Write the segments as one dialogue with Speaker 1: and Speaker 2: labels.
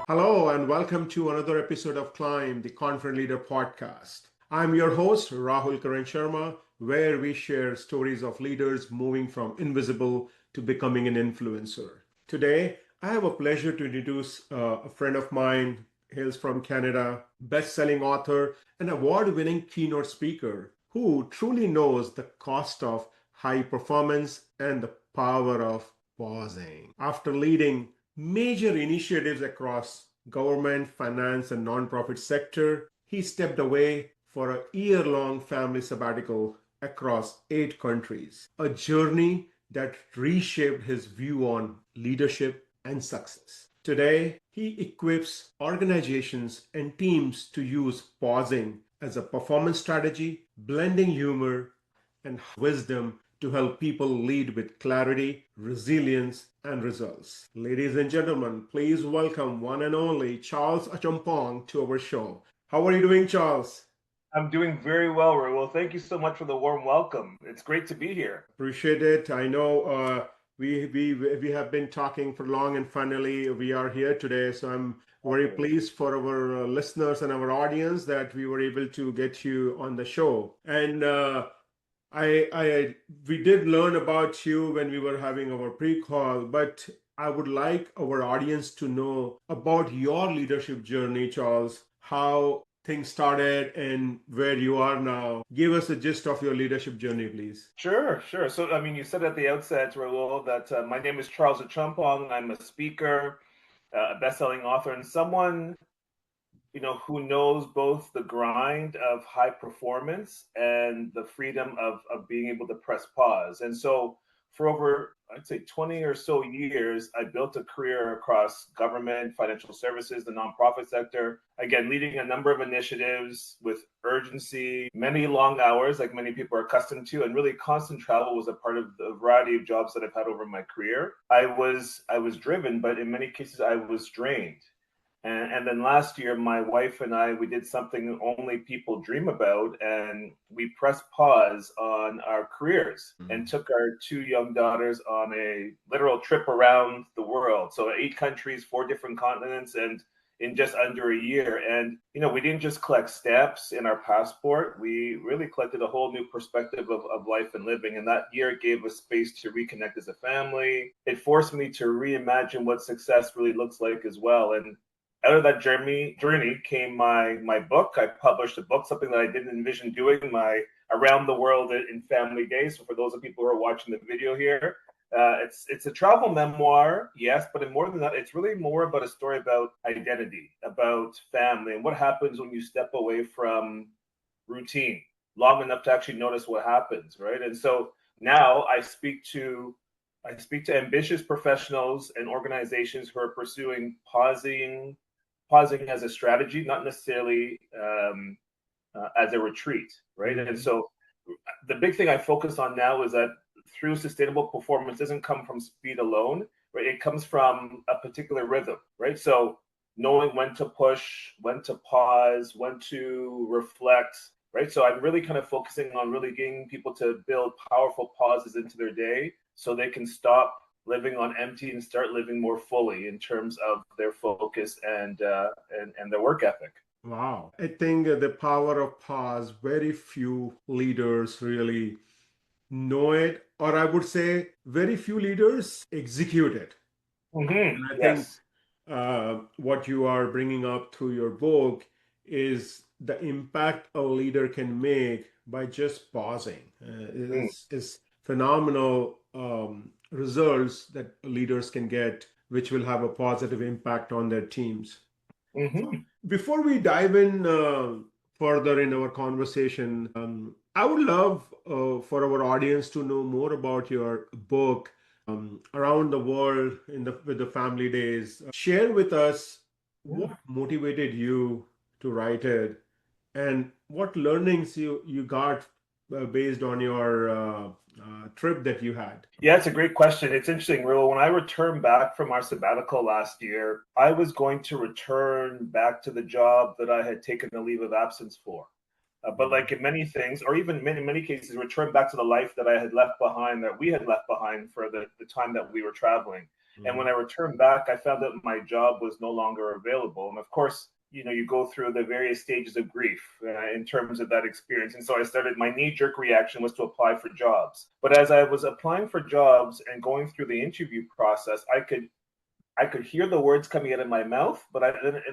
Speaker 1: Hello, and welcome to another episode of Climb, the Confident Leader podcast. I'm your host, Rahul Karan Sharma, where we share stories of leaders moving from invisible to becoming an influencer. Today, I have a pleasure to introduce a friend of mine, hails from Canada, best-selling author, and award-winning keynote speaker who truly knows the cost of high performance and the power of pausing. After leading major initiatives across government, finance, and nonprofit sector, he stepped away for a year-long family sabbatical across 8 countries, a journey that reshaped his view on leadership and success. Today, he equips organizations and teams to use pausing as a performance strategy, blending humor and wisdom to help people lead with clarity, resilience, and results. Ladies and gentlemen, please welcome one and only Charles Achampong to our show. How are you doing, Charles?
Speaker 2: I'm doing very well, Rahul. Thank you so much for the warm welcome. It's great to be here.
Speaker 1: Appreciate it. I know we have been talking for long, and finally we are here today. So I'm very pleased for our listeners and our audience that we were able to get you on the show. And we did learn about you when we were having our pre-call, but I would like our audience to know about your leadership journey, Charles, how things started and where you are now. Give us a gist of your leadership journey, please.
Speaker 2: Sure. So, you said at the outset, Rahul, that my name is Charles Achampong. I'm a speaker, a best-selling author, and someone who knows both the grind of high performance and the freedom of being able to press pause. And so for over, I'd say 20 or so years, I built a career across government, financial services, the nonprofit sector, again, leading a number of initiatives with urgency, many long hours, like many people are accustomed to, and really constant travel was a part of the variety of jobs that I've had over my career. I was driven, but in many cases I was drained. And then last year, my wife and I, we did something only people dream about, and we pressed pause on our careers and took our 2 young daughters on a literal trip around the world. So 8 countries, 4 different continents, and in just under a year. And, we didn't just collect stamps in our passport. We really collected a whole new perspective of life and living. And that year gave us space to reconnect as a family. It forced me to reimagine what success really looks like as well. And out of that journey came my book. I published a book, something that I didn't envision doing, my Around the World in Family Days. So for those of people who are watching the video here, it's a travel memoir, yes, but more than that, it's really more about a story about identity, about family, and what happens when you step away from routine long enough to actually notice what happens, right? And so now I speak to ambitious professionals and organizations who are pursuing pausing as a strategy, not necessarily as a retreat, right? Mm-hmm. And so the big thing I focus on now is that through sustainable performance doesn't come from speed alone, right? It comes from a particular rhythm, right? So knowing when to push, when to pause, when to reflect, right? So I'm really kind of focusing on really getting people to build powerful pauses into their day so they can stop living on empty and start living more fully in terms of their focus and their work ethic.
Speaker 1: Wow. I think the power of pause, very few leaders really know it, or I would say very few leaders execute it.
Speaker 2: Mm-hmm.
Speaker 1: And I think
Speaker 2: Yes.
Speaker 1: what you are bringing up through your book is the impact a leader can make by just pausing. Is phenomenal results that leaders can get, which will have a positive impact on their teams.
Speaker 2: Mm-hmm.
Speaker 1: Before we dive in further in our conversation, I would love for our audience to know more about your book, Around the World with the Family Days. Share with us what motivated you to write it and what learnings you got based on your trip that you had.
Speaker 2: Yeah, it's a great question. It's interesting, Real. When I returned back from our sabbatical last year, I was going to return back to the job that I had taken a leave of absence for. But like in many things, or even in many cases, return back to the life that I had left behind, that we had left behind for the time that we were traveling. And when I returned back, I found that my job was no longer available. And of course, you go through the various stages of grief in terms of that experience. And so my knee-jerk reaction was to apply for jobs. But as I was applying for jobs and going through the interview process, I could hear the words coming out of my mouth, but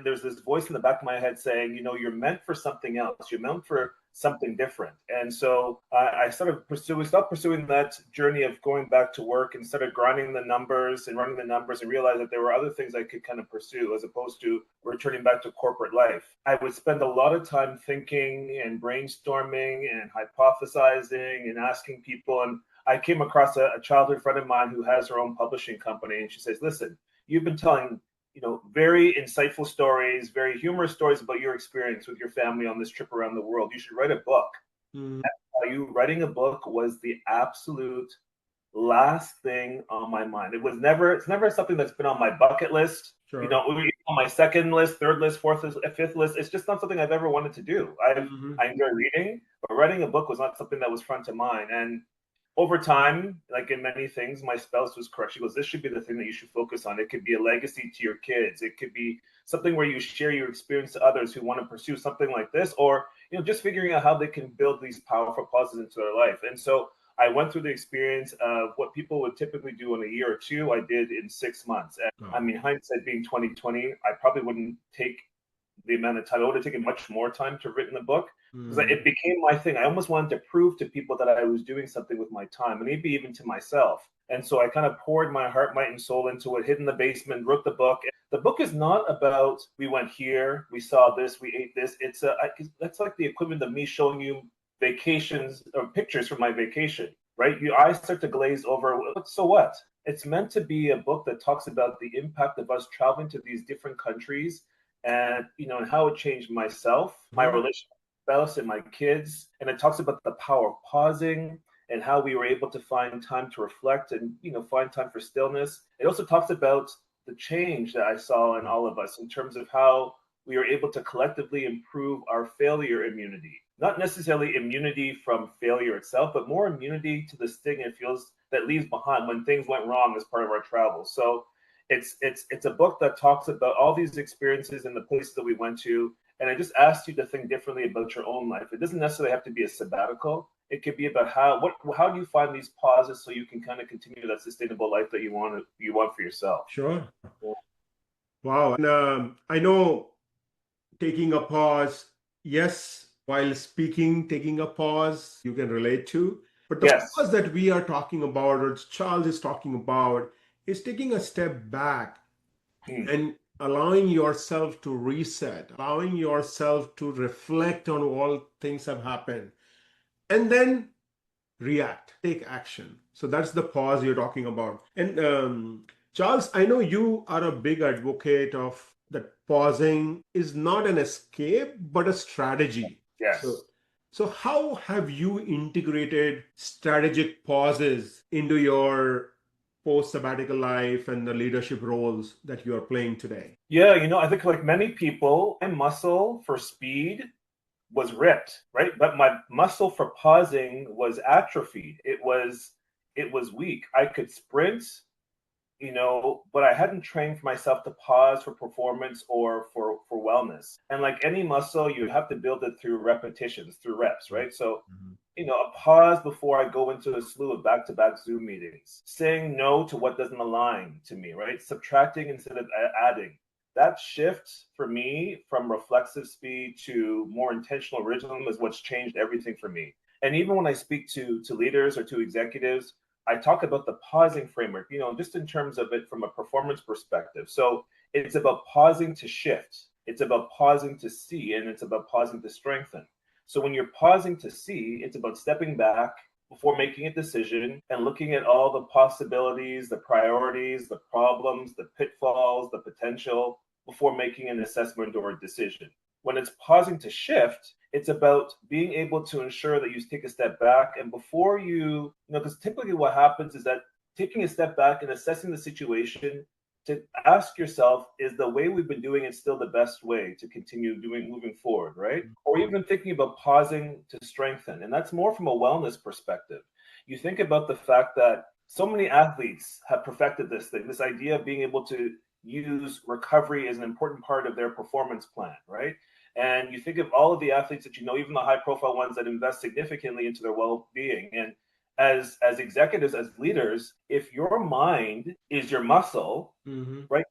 Speaker 2: there's this voice in the back of my head saying, you're meant for something else. You're meant for something different. And so I stopped pursuing that journey of going back to work and started grinding the numbers and running the numbers and realized that there were other things I could kind of pursue as opposed to returning back to corporate life. I would spend a lot of time thinking and brainstorming and hypothesizing and asking people. And I came across a childhood friend of mine who has her own publishing company. And she says, listen, you've been telling, very insightful stories, very humorous stories about your experience with your family on this trip around the world. You should write a book. You writing a book was the absolute last thing on my mind. It's never something that's been on my bucket list. Sure. On my second list, third list, fourth list, fifth list. It's just not something I've ever wanted to do. I enjoy reading, but writing a book was not something that was front of mind. And over time, like in many things, my spouse was correct. She goes, this should be the thing that you should focus on. It could be a legacy to your kids. It could be something where you share your experience to others who want to pursue something like this, or, just figuring out how they can build these powerful pauses into their life. And so I went through the experience of what people would typically do in a year or two, I did in 6 months. And I mean, hindsight being 2020, I probably wouldn't take the amount of time. I would have taken much more time to have written the book because it became my thing. I almost wanted to prove to people that I was doing something with my time, and maybe even to myself. And so I kind of poured my heart, might, and soul into it, hid in the basement, wrote the book. The book is not about we went here, we saw this, we ate this. That's like the equivalent of me showing you vacations or pictures from my vacation, right? Your eyes start to glaze over. So what? It's meant to be a book that talks about the impact of us traveling to these different countries and, and how it changed myself, my relationship with my spouse and my kids. And it talks about the power of pausing and how we were able to find time to reflect and, find time for stillness. It also talks about the change that I saw in all of us in terms of how we were able to collectively improve our failure immunity. Not necessarily immunity from failure itself, but more immunity to the sting it feels that leaves behind when things went wrong as part of our travel. So it's a book that talks about all these experiences and the places that we went to. And I just asked you to think differently about your own life. It doesn't necessarily have to be a sabbatical. It could be about how do you find these pauses so you can kind of continue that sustainable life that you want for yourself.
Speaker 1: Sure. Wow. And I know taking a pause, yes, while speaking, taking a pause, you can relate to. But the pause that we are talking about, or Charles is talking about, is taking a step back and allowing yourself to reset, allowing yourself to reflect on all things have happened, and then react, take action. So that's the pause you're talking about. And Charles, I know you are a big advocate of that pausing is not an escape, but a strategy.
Speaker 2: Yes.
Speaker 1: So how have you integrated strategic pauses into your post-sabbatical life and the leadership roles that you are playing today?
Speaker 2: Yeah, I think like many people, my muscle for speed was ripped, right? But my muscle for pausing was atrophied. It was weak. I could sprint, but I hadn't trained for myself to pause for performance or for wellness. And like any muscle, you have to build it through repetitions, through reps, right? So, a pause before I go into a slew of back-to-back Zoom meetings, saying no to what doesn't align to me, right? Subtracting instead of adding. That shift for me from reflexive speed to more intentional originalism is what's changed everything for me. And even when I speak to leaders or to executives, I talk about the pausing framework, just in terms of it from a performance perspective. So it's about pausing to shift. It's about pausing to see, and it's about pausing to strengthen. So when you're pausing to see, it's about stepping back before making a decision and looking at all the possibilities, the priorities, the problems, the pitfalls, the potential before making an assessment or a decision. When it's pausing to shift, it's about being able to ensure that you take a step back. And before because typically what happens is that taking a step back and assessing the situation, to ask yourself, is the way we've been doing it still the best way to continue moving forward, right? Or even thinking about pausing to strengthen. And that's more from a wellness perspective. You think about the fact that So many athletes have perfected this thing, this idea of being able to use recovery as an important part of their performance plan, right? And you think of all of the athletes that you know, even the high profile ones that invest significantly into their well-being. And as executives, as leaders, if your mind is your muscle, right,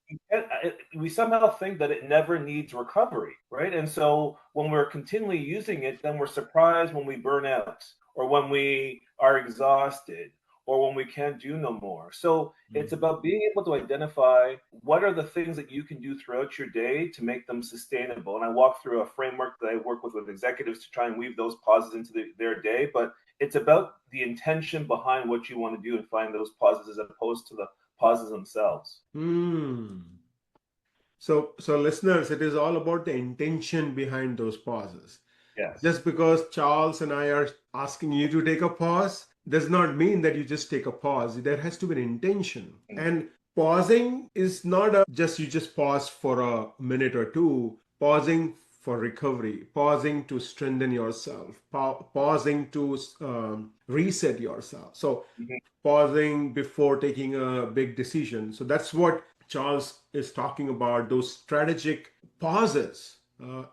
Speaker 2: we somehow think that it never needs recovery, right? And so when we're continually using it, then we're surprised when we burn out or when we are exhausted or when we can't do no more. So it's about being able to identify what are the things that you can do throughout your day to make them sustainable. And I walk through a framework that I work with executives to try and weave those pauses into their day. But it's about the intention behind what you want to do and find those pauses as opposed to the pauses themselves.
Speaker 1: So listeners, it is all about the intention behind those pauses.
Speaker 2: Yes.
Speaker 1: Just because Charles and I are asking you to take a pause does not mean that you just take a pause. There has to be an intention. And pausing is not just you just pause for a minute or two. Pausing for recovery, pausing to strengthen yourself, pausing to reset yourself. So pausing before taking a big decision. So that's what Charles is talking about, those strategic pauses,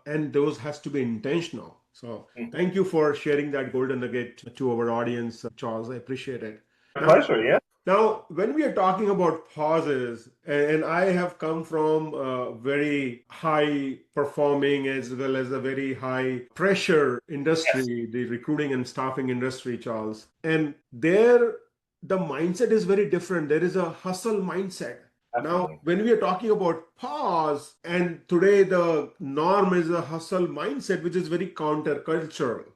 Speaker 1: and those has to be intentional. So thank you for sharing that golden nugget to our audience, Charles. I appreciate it.
Speaker 2: My pleasure, yeah.
Speaker 1: Now, when we are talking about pauses, and I have come from a very high performing as well as a very high pressure industry, the recruiting and staffing industry, Charles. And there, the mindset is very different. There is a hustle mindset. Now,
Speaker 2: Definitely.
Speaker 1: when we are talking about pause, and today the norm is a hustle mindset, which is very countercultural. It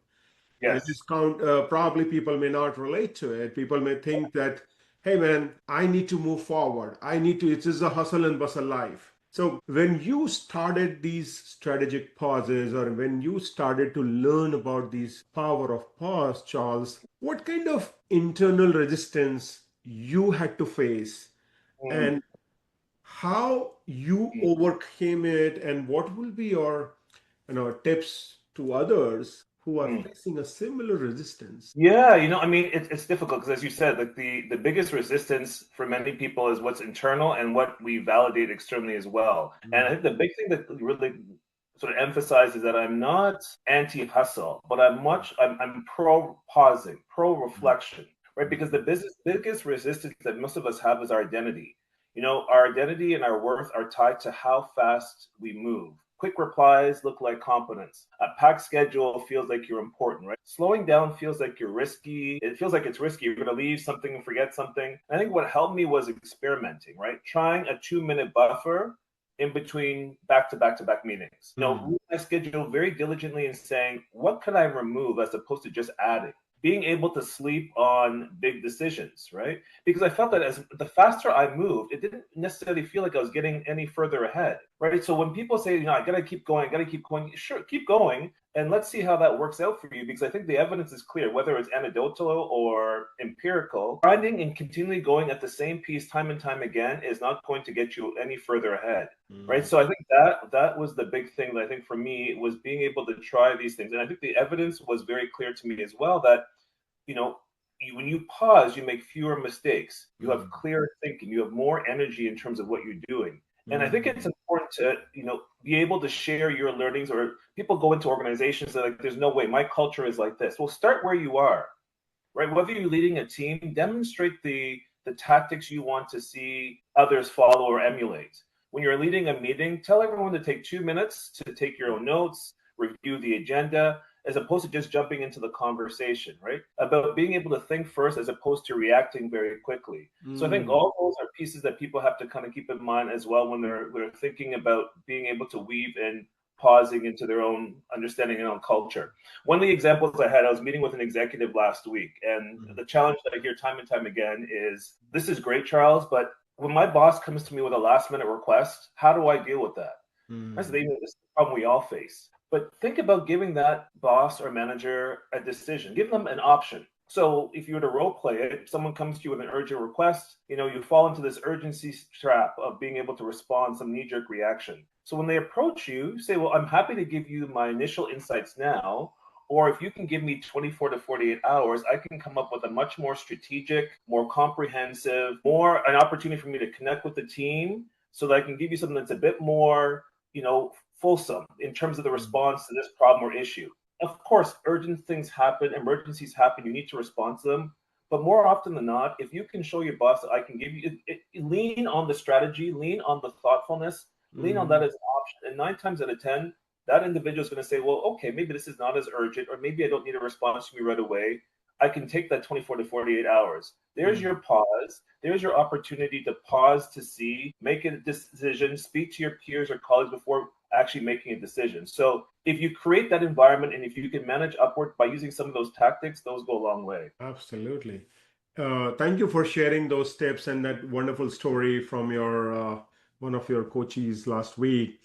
Speaker 2: Yes.
Speaker 1: is probably people may not relate to it. People may think that, hey man, I need to move forward. It is a hustle and bustle life. So when you started these strategic pauses, or when you started to learn about these power of pause, Charles, what kind of internal resistance you had to face,
Speaker 2: Mm,
Speaker 1: and how you
Speaker 2: mm.
Speaker 1: overcame it, and what will be your tips to others who are
Speaker 2: Mm.
Speaker 1: facing a similar resistance?
Speaker 2: Yeah, I mean, it's difficult because, as you said, like the biggest resistance for many people is what's internal and what we validate externally as well. And I think the big thing that really sort of emphasizes that I'm not anti-hustle, but I'm pro pausing, pro reflection, right? Because the biggest resistance that most of us have is our identity. Our identity and our worth are tied to how fast we move. Quick replies look like competence. A packed schedule feels like you're important, right? Slowing down feels like you're risky. It feels like it's risky. You're going to leave something and forget something. I think what helped me was experimenting, right? Trying a 2-minute buffer in between back to back to back meetings. Reading my schedule very diligently and saying, what can I remove as opposed to just adding? Being able to sleep on big decisions, right? Because I felt that as the faster I moved, it didn't necessarily feel like I was getting any further ahead, right? So when people say, I got to keep going, sure, keep going. And let's see how that works out for you, because I think the evidence is clear, whether it's anecdotal or empirical. Grinding and continually going at the same piece time and time again is not going to get you any further ahead, right? So I think that was the big thing that I think for me was being able to try these things. And I think the evidence was very clear to me as well that when you pause, you make fewer mistakes. You have clearer thinking. You have more energy in terms of what you're doing. And I think it's important to, be able to share your learnings. Or people go into organizations that like, there's no way my culture is like this. Well, start where you are, right? Whether you're leading a team, demonstrate the tactics you want to see others follow or emulate. When you're leading a meeting, tell everyone to take 2 minutes to take your own notes, review the agenda, as opposed to just jumping into the conversation, right? About being able to think first as opposed to reacting very quickly. So I think all those are pieces that people have to kind of keep in mind as well when they're thinking about being able to weave in pausing into their own understanding and own culture. One of the examples I had, I was meeting with an executive last week, and the challenge that I hear time and time again is, this is great, Charles, but when my boss comes to me with a last minute request, how do I deal with that? That's the problem we all face. But think about giving that boss or manager a decision. Give them an option. So if you were to role play it, someone comes to you with an urgent request, you fall into this urgency trap of being able to respond, some knee-jerk reaction. So when they approach you, say, well, I'm happy to give you my initial insights now, Or if you can give me 24 to 48 hours, I can come up with a much more strategic, more comprehensive, more an opportunity for me to connect with the team so that I can give you something that's a bit more, fulsome in terms of the response to this problem or issue. Of course, urgent things happen, emergencies happen, you need to respond to them. But more often than not, if you can show your boss that I can give you, lean on the strategy, lean on the thoughtfulness, lean on that as an option. And 9 times out of 10, that individual is going to say, well, okay, maybe this is not as urgent, or maybe I don't need a response from you right away. I can take that 24 to 48 hours. There's your pause. There's your opportunity to pause to see, make a decision, speak to your peers or colleagues before actually making a decision. So if you create that environment and if you can manage upward by using some of those tactics, those go a long way.
Speaker 1: Absolutely. Thank you for sharing those tips and that wonderful story from your one of your coaches last week.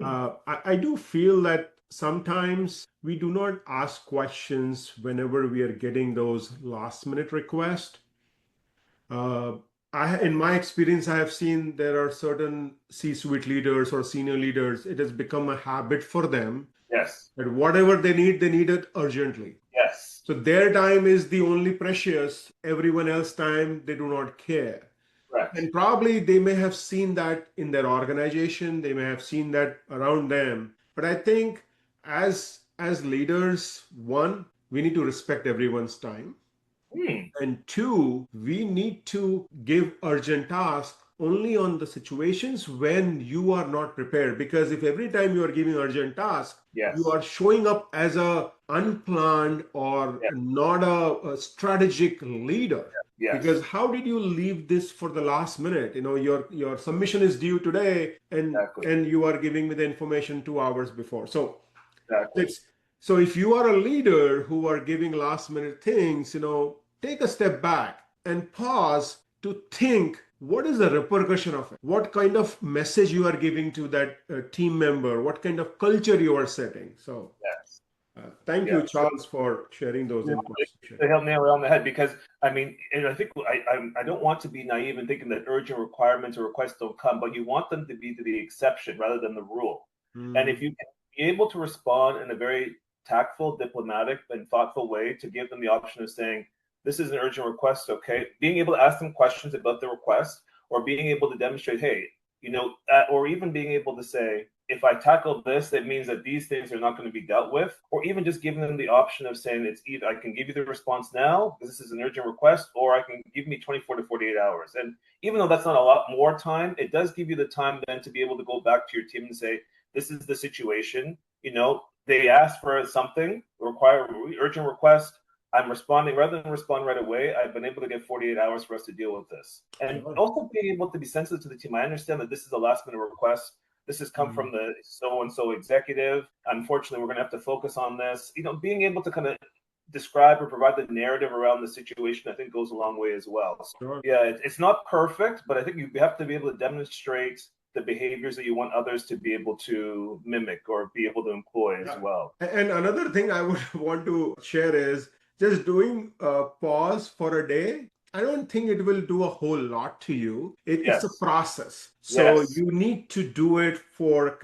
Speaker 1: I do feel that sometimes we do not ask questions whenever we are getting those last minute requests. In my experience, I have seen there are certain C-suite leaders or senior leaders. It has become a habit for them
Speaker 2: Yes.
Speaker 1: that whatever they need it urgently.
Speaker 2: Yes.
Speaker 1: So their time is the only precious. Everyone else's time, they do not care.
Speaker 2: Correct.
Speaker 1: And probably they may have seen that in their organization. They may have seen that around them. But I think as leaders, one, we need to respect everyone's time. And two, we need to give urgent tasks only on the situations when you are not prepared. Because if every time you are giving urgent tasks,
Speaker 2: Yes.
Speaker 1: you are showing up as a unplanned or not a strategic leader.
Speaker 2: Yes.
Speaker 1: Because how did you leave this for the last minute? Your submission is due today, and you are giving me the information 2 hours before. So so if you are a leader who are giving last minute things, take a step back and pause to think, what is the repercussion of it? What kind of message you are giving to that team member? What kind of culture you are setting? So thank you, Charles, for sharing those inputs.
Speaker 2: They help nail it on the head, because I mean, and I think I don't want to be naive in thinking that urgent requirements or requests don't come, but you want them to be the exception rather than the rule. And if you can be able to respond in a very tactful, diplomatic, and thoughtful way to give them the option of saying, this is an urgent request, okay? Being able to ask them questions about the request, or being able to demonstrate, hey, or even being able to say, if I tackle this, that means that these things are not going to be dealt with, or even just giving them the option of saying, it's either I can give you the response now, because this is an urgent request, or I can give me 24 to 48 hours. And even though that's not a lot more time, it does give you the time then to be able to go back to your team and say, this is the situation, they asked for something, require urgent request. I'm responding. Rather than respond right away, I've been able to get 48 hours for us to deal with this. And also being able to be sensitive to the team. I understand that this is a last minute request. This has come from the so-and-so executive. Unfortunately, we're going to have to focus on this. Being able to kind of describe or provide the narrative around the situation, I think goes a long way as well. So, it's not perfect, but I think you have to be able to demonstrate the behaviors that you want others to be able to mimic or be able to employ as well.
Speaker 1: And another thing I would want to share is just doing a pause for a day. I don't think it will do a whole lot to you. It's a process. So you need to do it for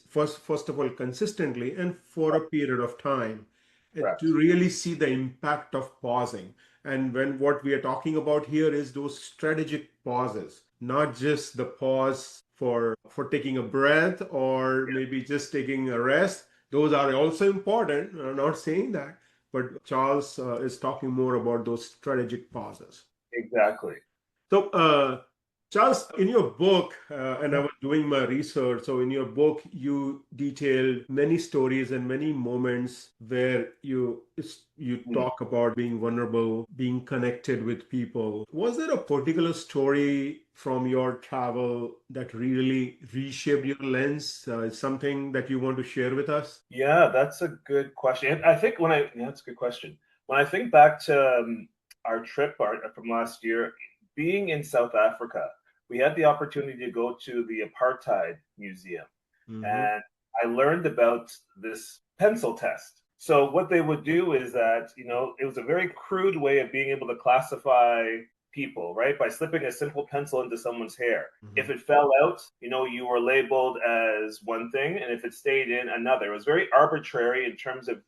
Speaker 1: first of all, consistently and for a period of time to really see the impact of pausing. And what we are talking about here is those strategic pauses, not just the pause for taking a breath or maybe just taking a rest. Those are also important. I'm not saying that, but Charles is talking more about those strategic pauses.
Speaker 2: Exactly.
Speaker 1: So, Charles, in your book, and I was doing my research, so in your book, you detailed many stories and many moments where you talk about being vulnerable, being connected with people. Was there a particular story from your travel that really reshaped your lens? Something that you want to share with us?
Speaker 2: Yeah, that's a good question. I think that's a good question. When I think back to our trip from last year, being in South Africa, we had the opportunity to go to the Apartheid Museum. And I learned about this pencil test. So what they would do is that, it was a very crude way of being able to classify people, right? By slipping a simple pencil into someone's hair. If it fell out, you were labeled as one thing, and if it stayed in, another. It was very arbitrary in terms of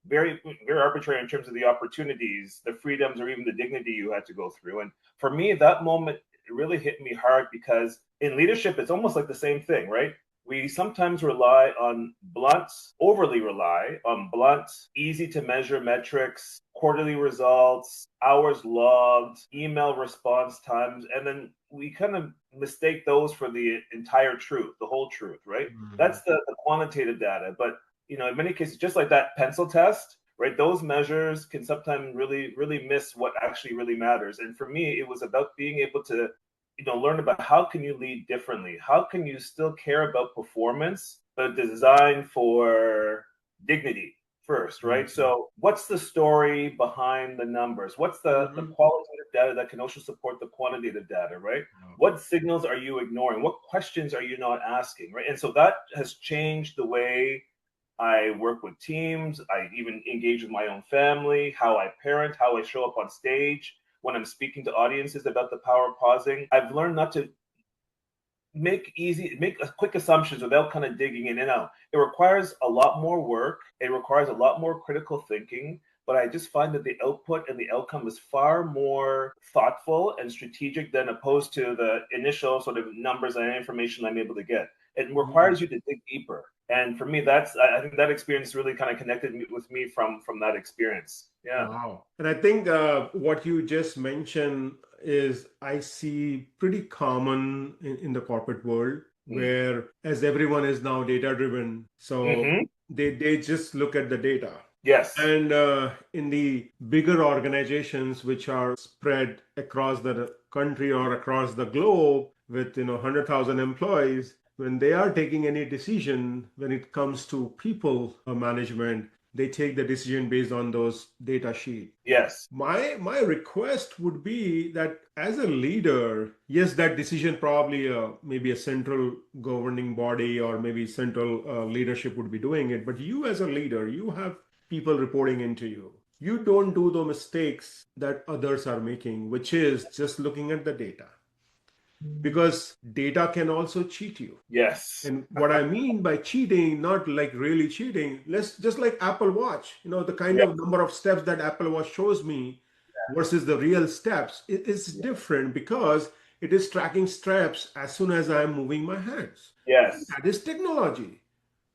Speaker 2: very, very arbitrary in terms of the opportunities, the freedoms, or even the dignity you had to go through. And for me, that moment really hit me hard, because in leadership, it's almost like the same thing, right? We sometimes overly rely on blunt, easy to measure metrics, quarterly results, hours logged, email response times, and then we kind of mistake those for the entire truth, the whole truth, right? That's the quantitative data. But in many cases, just like that pencil test, right? Those measures can sometimes really, really miss what actually really matters. And for me, it was about being able to learn about how can you lead differently? How can you still care about performance, but design for dignity first, right? So what's the story behind the numbers? What's the qualitative data that can also support the quantitative data, right? What signals are you ignoring? What questions are you not asking, right? And so that has changed the way I work with teams. I even engage with my own family, how I parent, how I show up on stage when I'm speaking to audiences about the power of pausing. I've learned not to make quick assumptions without kind of digging in and out. It requires a lot more work. It requires a lot more critical thinking. But I just find that the output and the outcome is far more thoughtful and strategic than opposed to the initial sort of numbers and information I'm able to get. It requires you to dig deeper. And for me, I think that experience really kind of connected with me from that experience. Yeah.
Speaker 1: Wow. And I think what you just mentioned is I see pretty common in the corporate world, where as everyone is now data driven, so they just look at the data.
Speaker 2: Yes.
Speaker 1: And in the bigger organizations which are spread across the country or across the globe with 100,000 employees, when they are taking any decision when it comes to people management, they take the decision based on those data sheet.
Speaker 2: Yes.
Speaker 1: My request would be that as a leader, yes, that decision probably maybe a central governing body or maybe central leadership would be doing it. But you as a leader, you have people reporting into you. You don't do the mistakes that others are making, which is just looking at the data. Because data can also cheat you.
Speaker 2: Yes.
Speaker 1: And what I mean by cheating, not like really cheating, let's just like Apple Watch, the kind of number of steps that Apple Watch shows me versus the real steps, it is different because it is tracking steps as soon as I'm moving my hands.
Speaker 2: Yes.
Speaker 1: That is technology,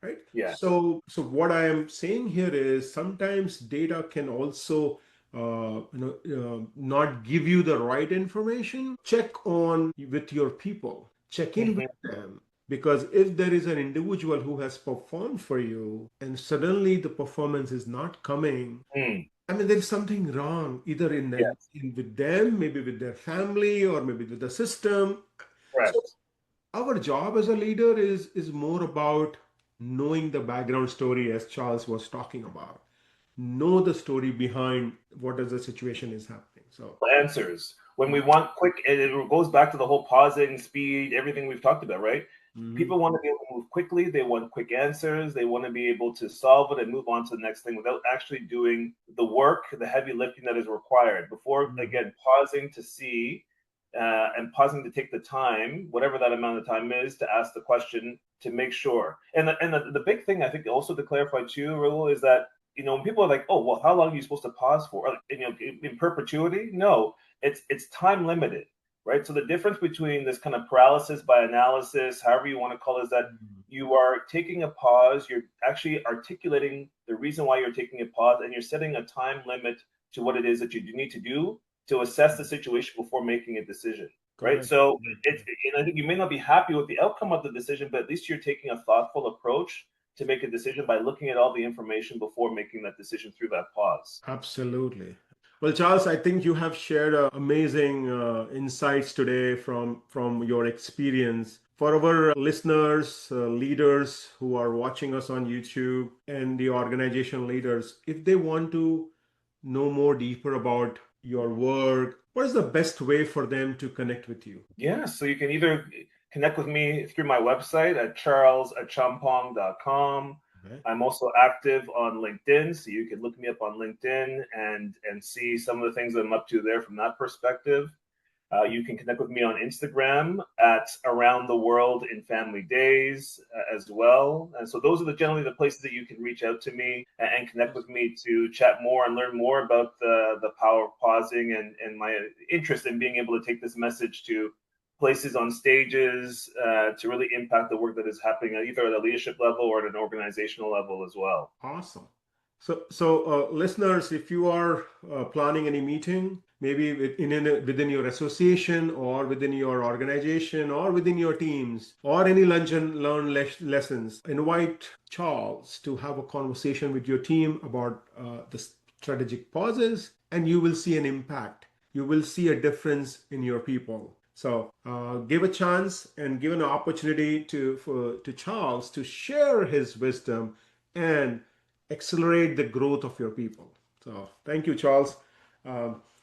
Speaker 1: right?
Speaker 2: Yes.
Speaker 1: So what I am saying here is sometimes data can also not give you the right information. Check on with your people, check in with them, because if there is an individual who has performed for you and suddenly the performance is not coming, I mean, there's something wrong either with them, maybe with their family, or maybe with the system.
Speaker 2: Correct.
Speaker 1: So our job as a leader is more about knowing the background story, as Charles was talking about. Know the story behind what is the situation is happening. So
Speaker 2: answers when we want quick, and it goes back to the whole pausing, speed, everything we've talked about, right? People want to be able to move quickly. They want quick answers. They want to be able to solve it and move on to the next thing without actually doing the work, the heavy lifting that is required before, again, pausing to see and pausing to take the time, whatever that amount of time is, to ask the question to make sure. And the big thing, I think, also to clarify too, Rahul, is that when people are like, oh, well, how long are you supposed to pause for? In perpetuity? No, it's time limited, right? So the difference between this kind of paralysis by analysis, however you want to call it, is that you are taking a pause, you're actually articulating the reason why you're taking a pause, and you're setting a time limit to what it is that you need to do to assess the situation before making a decision, right? So I think you may not be happy with the outcome of the decision, but at least you're taking a thoughtful approach to make a decision by looking at all the information before making that decision through that pause.
Speaker 1: Absolutely. Well, Charles, I think you have shared amazing insights today from your experience. For our listeners, leaders who are watching us on YouTube, and the organization leaders, if they want to know more deeper about your work, what is the best way for them to connect with you?
Speaker 2: Yeah, so you can either connect with me through my website at charlesachampong.com. I'm also active on LinkedIn, so you can look me up on LinkedIn and see some of the things that I'm up to there from that perspective. You can connect with me on Instagram at Around the World in Family Days as well. And so those are generally the places that you can reach out to me and connect with me to chat more and learn more about the power of pausing and my interest in being able to take this message to places on stages to really impact the work that is happening either at a leadership level or at an organizational level as well.
Speaker 1: Awesome. So, listeners, if you are planning any meeting, maybe within your association or within your organization or within your teams or any lunch and learn lessons, invite Charles to have a conversation with your team about the strategic pauses, and you will see an impact. You will see a difference in your people. So give a chance and give an opportunity to Charles to share his wisdom and accelerate the growth of your people. So thank you, Charles.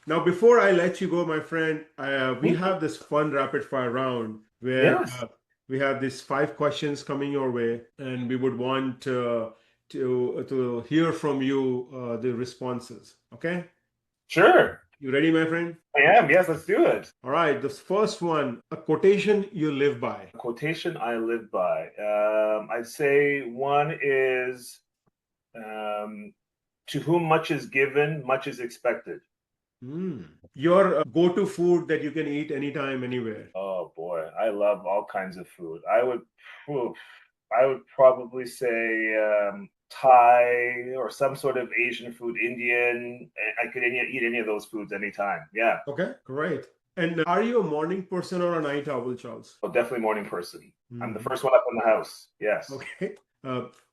Speaker 1: Now, before I let you go, my friend, we have this fun rapid fire round where
Speaker 2: Yes.
Speaker 1: we have these 5 questions coming your way, and we would want to hear from you the responses. Okay?
Speaker 2: Sure.
Speaker 1: You ready, my friend?
Speaker 2: I am. Yes, let's do it.
Speaker 1: All right. This first one, a quotation you live by.
Speaker 2: A quotation I live by. I'd say one is, to whom much is given, much is expected.
Speaker 1: Your go-to food that you can eat anytime, anywhere.
Speaker 2: Oh boy, I love all kinds of food. I would probably say Thai or some sort of Asian food, Indian. I could eat any of those foods anytime. Yeah.
Speaker 1: Okay, great. And are you a morning person or a night owl, Charles?
Speaker 2: Oh, definitely morning person. I'm the first one up in the house. Yes.
Speaker 1: Okay.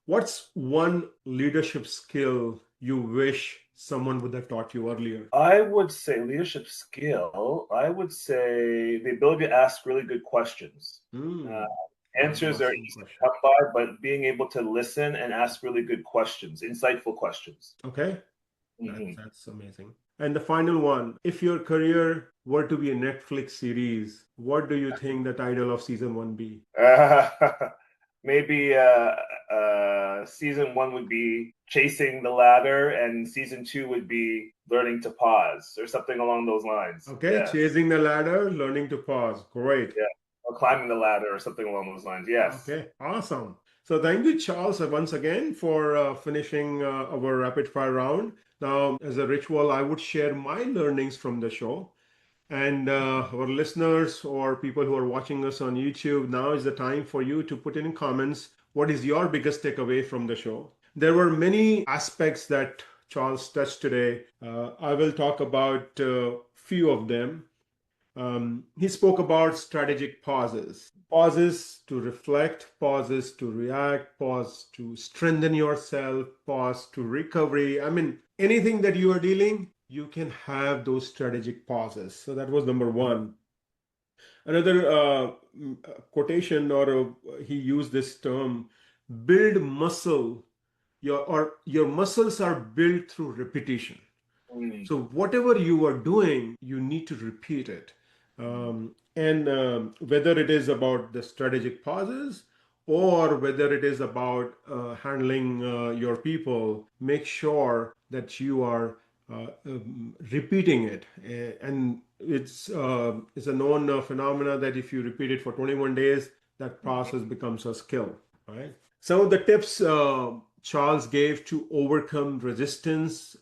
Speaker 1: What's one leadership skill you wish someone would have taught you earlier?
Speaker 2: I would say leadership skill. I would say the ability to ask really good questions. Answers are easy to come by, but being able to listen and ask really good questions, insightful questions.
Speaker 1: Okay. That's amazing. And the final one, if your career were to be a Netflix series, what do you think the title of season 1 be?
Speaker 2: Maybe season 1 would be Chasing the Ladder, and season 2 would be Learning to Pause, or something along those lines.
Speaker 1: Okay, yeah. Chasing the ladder, learning to pause. Great.
Speaker 2: Yeah, or climbing the ladder, or something along those lines. Yes.
Speaker 1: Okay, awesome. So thank you, Charles, once again for finishing our rapid fire round. Now, as a ritual, I would share my learnings from the show. And our listeners or people who are watching us on YouTube, now is the time for you to put in comments what is your biggest takeaway from the show. There were many aspects that Charles touched today. I will talk about a few of them. He spoke about strategic pauses. Pauses to reflect, pauses to react, pause to strengthen yourself, pause to recovery. I mean, anything that you are dealing, you can have those strategic pauses. So that was number one. Another quotation, or he used this term, build muscle. Your muscles are built through repetition. So whatever you are doing, you need to repeat it. And whether it is about the strategic pauses or whether it is about handling your people, make sure that you are repeating it. And it's a known phenomena that if you repeat it for 21 days, that process becomes a skill, right? Some of the tips Charles gave to overcome resistance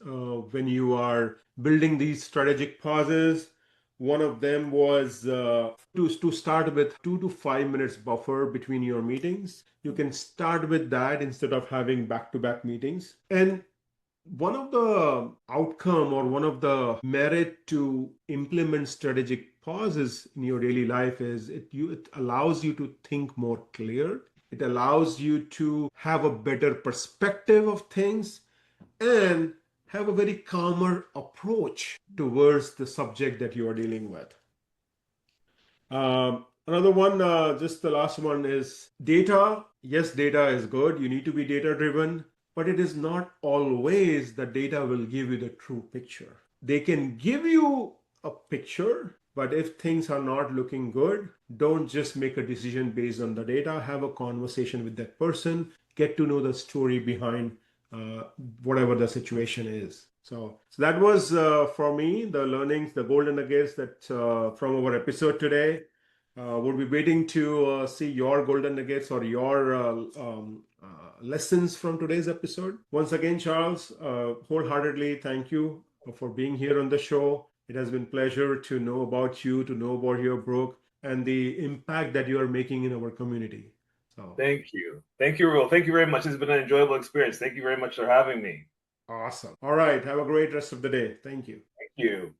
Speaker 1: when you are building these strategic pauses. One of them was to start with 2 to 5 minutes buffer between your meetings. You can start with that instead of having back-to-back meetings. And one of the outcome or one of the merit to implement strategic pauses in your daily life is it allows you to think more clear. It allows you to have a better perspective of things and have a very calmer approach towards the subject that you are dealing with. Another one, just the last one, is data. Yes, data is good. You need to be data driven, but it is not always that data will give you the true picture. They can give you a picture, but if things are not looking good, don't just make a decision based on the data. Have a conversation with that person. Get to know the story behind whatever the situation is. So that was for me the learnings, the golden nuggets that from our episode today. We'll be waiting to see your golden nuggets or your lessons from today's episode. Once again, Charles, wholeheartedly thank you for being here on the show. It has been a pleasure to know about you, to know about your book, and the impact that you are making in our community. So
Speaker 2: Thank you. Thank you, Rahul. Thank you very much. It's been an enjoyable experience. Thank you very much for having me.
Speaker 1: awesome. All right. Have a great rest of the day. Thank you.
Speaker 2: Thank you.